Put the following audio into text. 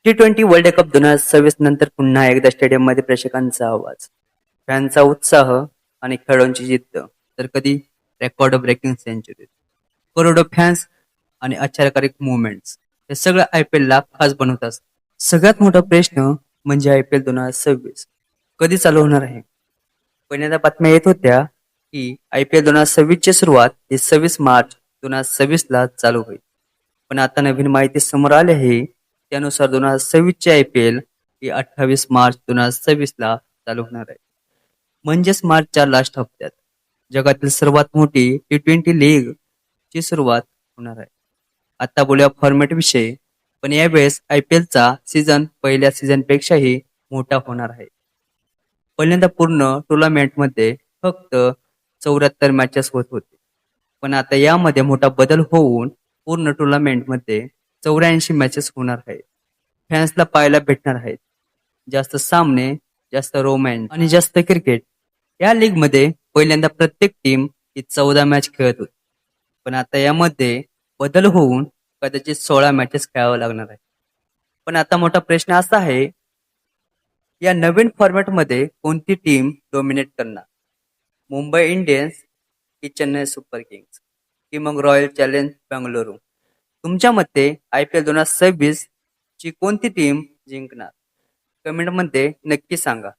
T20 world cup 2026 नंतर पुन्हा एकदा स्टेडियममध्ये प्रेक्षकांचा आवाज, फॅनचा उत्साह आणि खेळाडूंची जिद्द, तर कधी रेकॉर्ड ब्रेकिंग सेंचुरी, करोडो फॅन्स आणि आश्चर्यकारक मुवमेंट्स हे सगळं IPL ला खास बनवत असतं. सगळ्यात मोठा प्रश्न म्हणजे IPL 2026 कधी चालू होणार आहे. पहिल्यांदा बातम्या येत होत्या की IPL 2026 ची सुरुवात ही 26 मार्च 2026 ला चालू होईल. पण आता नवीन माहिती समोर आली आहे. त्यानुसार 2026 ची IPL ही 28 मार्च 2026 ला चालू होणार आहे. म्हणजेच मार्चच्या लास्ट हप्त्यात जगातील सर्वात मोठी T20 लीग ची सुरुवात होणार आहे. आता बोलूया फॉर्मॅट विषयी, पण यावेळेस IPL चा सीझन पहिल्या सीझन पेक्षाही मोठा होणार आहे. पहिल्यांदा पूर्ण टुर्नामेंटमध्ये फक्त 74 मॅचेस होत होते. पण आता यामध्ये मोठा बदल होऊन पूर्ण टुर्नामेंटमध्ये 84 मॅचेस होणार आहेत. फॅन्सला पाहायला भेटणार आहेत. जास्त सामने, जास्त रोमॅन्स आणि जास्त क्रिकेट. या लीगमध्ये पहिल्यांदा प्रत्येक टीम ही 14 मॅच खेळत होती. पण आता यामध्ये बदल होऊन कदाचित 16 मॅचेस खेळावं लागणार आहे. पण आता मोठा प्रश्न असा आहे, या नवीन फॉर्मॅटमध्ये कोणती टीम डोमिनेट करणार? मुंबई इंडियन्स की चेन्नई सुपर किंग्स की मग रॉयल चॅलेंज बंगळुरू? तुमच्या मते IPL 2026 ची कोणती टीम जिंकणार? कमेंटमध्ये नक्की सांगा.